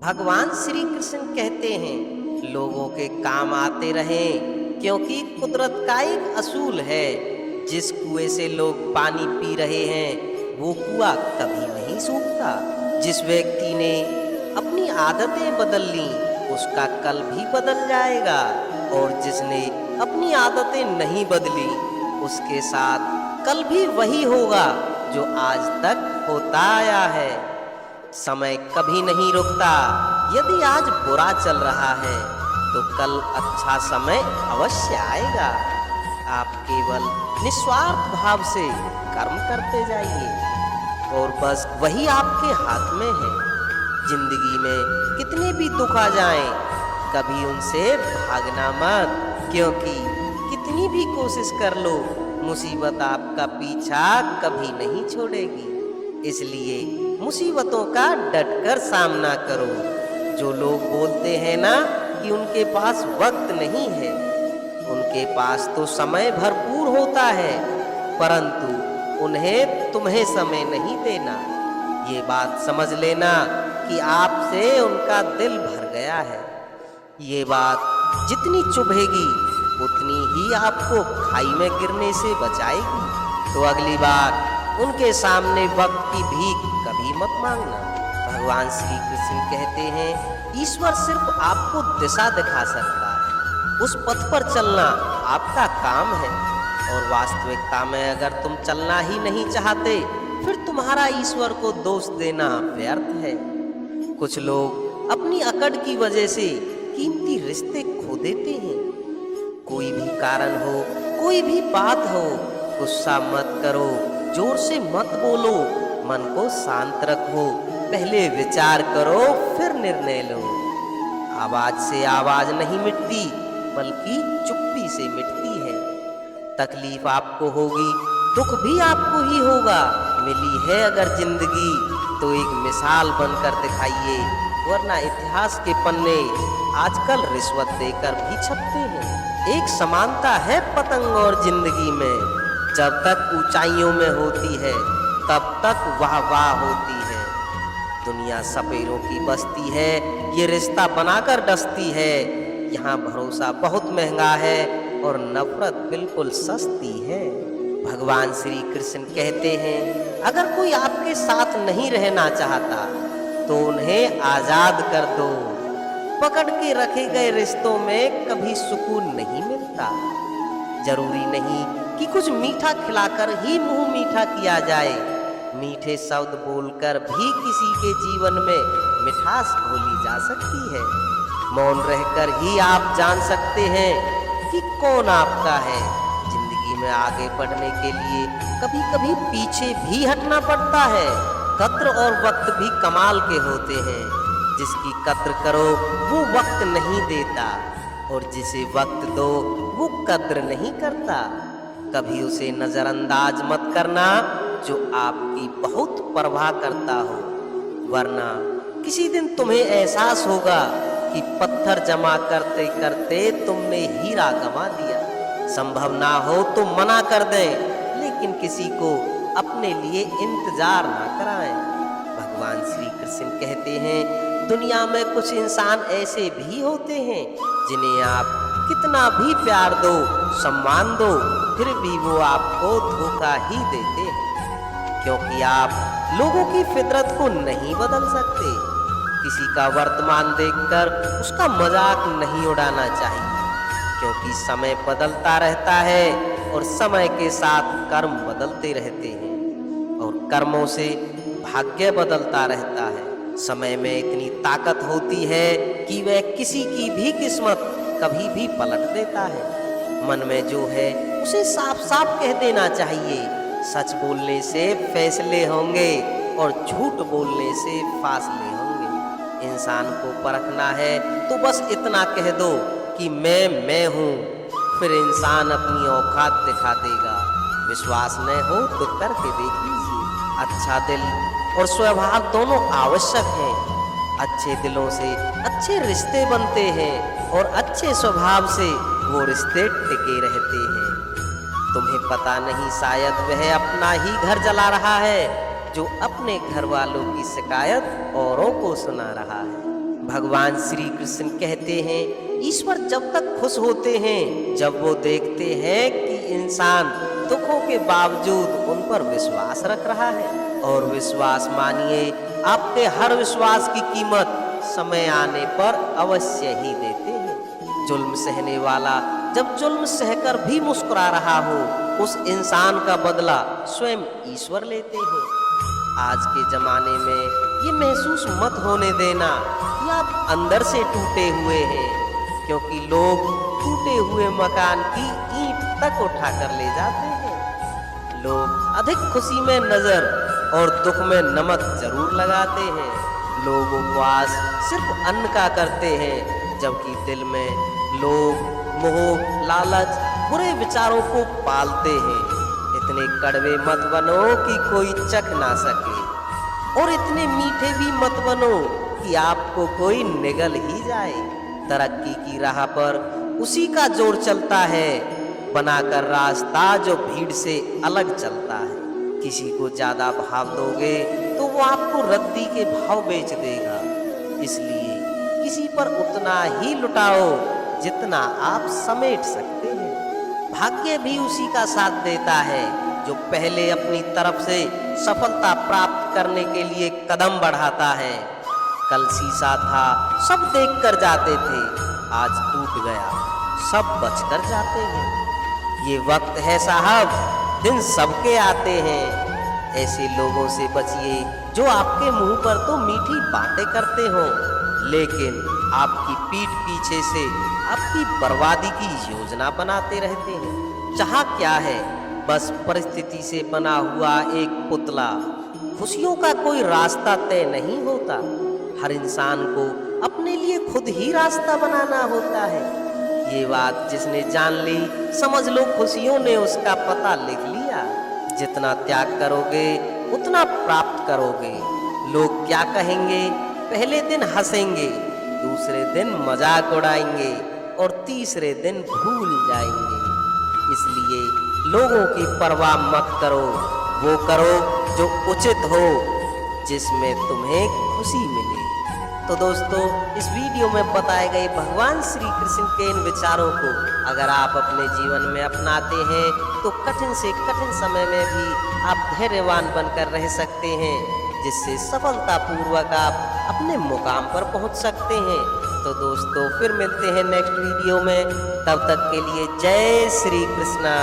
भगवान श्री कृष्ण कहते हैं लोगों के काम आते रहें, क्योंकि कुदरत का एक असूल है। जिस कुएं से लोग पानी पी रहे हैं वो कुआं कभी नहीं सूखता। जिस व्यक्ति ने अपनी आदतें बदल ली उसका कल भी बदल जाएगा, और जिसने अपनी आदतें नहीं बदली उसके साथ कल भी वही होगा जो आज तक होता आया है। समय कभी नहीं रुकता। यदि आज बुरा चल रहा है तो कल अच्छा समय अवश्य आएगा। आप केवल निस्वार्थ भाव से कर्म करते जाइए और बस वही आपके हाथ में है। जिंदगी में कितने भी दुख आ जाएं, कभी उनसे भागना मत, क्योंकि कितनी भी कोशिश कर लो मुसीबत आपका पीछा कभी नहीं छोड़ेगी। इसलिए मुसीबतों का डटकर सामना करो। जो लोग बोलते हैं ना कि उनके पास वक्त नहीं है, उनके पास तो समय भरपूर होता है, परंतु उन्हें तुम्हें समय नहीं देना। ये बात समझ लेना कि आपसे उनका दिल भर गया है। ये बात जितनी चुभेगी उतनी ही आपको खाई में गिरने से बचाएगी। तो अगली बार उनके सामने वक्त की भीख कभी मत मांगना। भगवान श्री कृष्ण कहते हैं ईश्वर सिर्फ आपको दिशा दिखा सकता है, उस पथ पर चलना आपका काम है। और वास्तविकता में अगर तुम चलना ही नहीं चाहते फिर तुम्हारा ईश्वर को दोष देना व्यर्थ है। कुछ लोग अपनी अकड़ की वजह से कीमती रिश्ते खो देते हैं। कोई भी कारण हो, कोई भी बात हो, गुस्सा मत करो, जोर से मत बोलो, मन को शांत रखो, पहले विचार करो फिर निर्णय लो। आवाज से आवाज नहीं मिटती बल्कि चुप्पी से मिटती है। तकलीफ आपको होगी, दुख भी आपको ही होगा। मिली है अगर जिंदगी तो एक मिसाल बनकर दिखाइए, वरना इतिहास के पन्ने आजकल रिश्वत देकर भी छपते हैं। एक समानता है पतंग और जिंदगी में, जब तक ऊंचाइयों में होती है तब तक वाह वाह होती है। दुनिया सपेरों की बस्ती है, ये रिश्ता बनाकर डसती है। यहाँ भरोसा बहुत महंगा है और नफरत बिल्कुल सस्ती है। भगवान श्री कृष्ण कहते हैं अगर कोई आपके साथ नहीं रहना चाहता तो उन्हें आजाद कर दो। पकड़ के रखे गए रिश्तों में कभी सुकून नहीं मिलता। जरूरी नहीं कि कुछ मीठा खिलाकर ही मुंह मीठा किया जाए। मीठे शब्द बोलकर भी किसी के जीवन में मिठास घोली जा सकती है। मौन रहकर ही आप जान सकते हैं कि कौन आपका है। जिंदगी में आगे बढ़ने के लिए कभी कभी पीछे भी हटना पड़ता है। कद्र और वक्त भी कमाल के होते हैं। जिसकी कद्र करो वो वक्त नहीं देता, और जिसे वक्त दो वो कद्र नहीं करता। कभी उसे नजरअंदाज मत करना जो आपकी बहुत परवाह करता हो, वरना किसी दिन तुम्हें एहसास होगा कि पत्थर जमा करते करते तुमने हीरा गंवा दिया। संभव ना हो तो मना कर दें, लेकिन किसी को अपने लिए इंतजार ना कराएं। भगवान श्री कृष्ण कहते हैं दुनिया में कुछ इंसान ऐसे भी होते हैं जिन्हें आप कितना भी प्यार दो, सम्मान दो, फिर भी वो आपको धोखा ही देते हैं। क्योंकि आप लोगों की फितरत को नहीं बदल सकते। किसी का वर्तमान देखकर उसका मजाक नहीं उड़ाना चाहिए, क्योंकि समय बदलता रहता है और समय के साथ कर्म बदलते रहते हैं, और कर्मों से भाग्य बदलता रहता है। समय में इतनी ताकत होती है कि वह किसी की भी किस्मत कभी भी पलट देता है। मन में जो है उसे साफ साफ कह देना चाहिए। सच बोलने से फैसले होंगे और झूठ बोलने से फासले होंगे। इंसान को परखना है तो बस इतना कह दो कि मैं हूँ, फिर इंसान अपनी औकात दिखा देगा। विश्वास न हो तो करके देख लीजिए। अच्छा दिल और स्वभाव दोनों आवश्यक हैं। अच्छे दिलों से अच्छे रिश्ते बनते हैं और अच्छे स्वभाव से वो रिश्ते टिके रहते हैं। तुम्हें पता नहीं शायद वह अपना ही घर जला रहा है जो अपने घर वालों की शिकायत औरों को सुना रहा है। भगवान श्री कृष्ण कहते हैं ईश्वर जब तक खुश होते हैं जब वो देखते हैं कि इंसान दुखों के बावजूद उन पर विश्वास रख रहा है। और विश्वास मानिए, आपके हर विश्वास की कीमत समय आने पर अवश्य ही देते हैं। जुल्म सहने वाला जब जुल्म सहकर भी मुस्कुरा रहा हो, उस इंसान का बदला स्वयं ईश्वर लेते हैं। आज के जमाने में ये महसूस मत होने देना कि आप अंदर से टूटे हुए हैं, क्योंकि लोग टूटे हुए मकान की ईंट तक उठा कर ले जाते हैं। लोग अधिक खुशी में नजर और दुख में नमक जरूर लगाते हैं। लोग उपवास सिर्फ अन्न का करते हैं, जबकि दिल में लोग मोह, लालच, बुरे विचारों को पालते हैं। इतने कड़वे मत बनो कि कोई चख ना सके, और इतने मीठे भी मत बनो कि आपको कोई निगल ही जाए। तरक्की की राह पर उसी का जोर चलता है, बनाकर रास्ता जो भीड़ से अलग चलता है। किसी को ज्यादा भाव दोगे तो वो आपको रद्दी के भाव बेच देगा। इसलिए किसी पर उतना ही लुटाओ जितना आप समेट सकते हैं। भाग्य भी उसी का साथ देता है जो पहले अपनी तरफ से सफलता प्राप्त करने के लिए कदम बढ़ाता है। कल शीशा था, सब देख कर जाते थे, आज टूट गया, सब बच कर जाते हैं। ये वक्त है साहब, दिन सबके आते हैं। ऐसे लोगों से बचिए जो आपके मुंह पर तो मीठी बातें करते हो, लेकिन आपकी पीठ पीछे से आपकी बर्बादी की योजना बनाते रहते हैं। चाहा क्या है, बस परिस्थिति से बना हुआ एक पुतला। खुशियों का कोई रास्ता तय नहीं होता, हर इंसान को अपने लिए खुद ही रास्ता बनाना होता है। ये बात जिसने जान ली, समझ लो खुशियों ने उसका पता लिख लिया। जितना त्याग करोगे उतना प्राप्त करोगे। लोग क्या कहेंगे? पहले दिन हंसेंगे, दूसरे दिन मजाक उड़ाएंगे और तीसरे दिन भूल जाएंगे। इसलिए लोगों की परवाह मत करो, वो करो जो उचित हो, जिसमें तुम्हें खुशी मिले। तो दोस्तों, इस वीडियो में बताए गए भगवान श्री कृष्ण के इन विचारों को अगर आप अपने जीवन में अपनाते हैं तो कठिन से कठिन समय में भी आप धैर्यवान बनकर रह सकते हैं, जिससे सफलतापूर्वक आप अपने मुकाम पर पहुंच सकते हैं। तो दोस्तों, फिर मिलते हैं नेक्स्ट वीडियो में। तब तक के लिए जय श्री कृष्णा।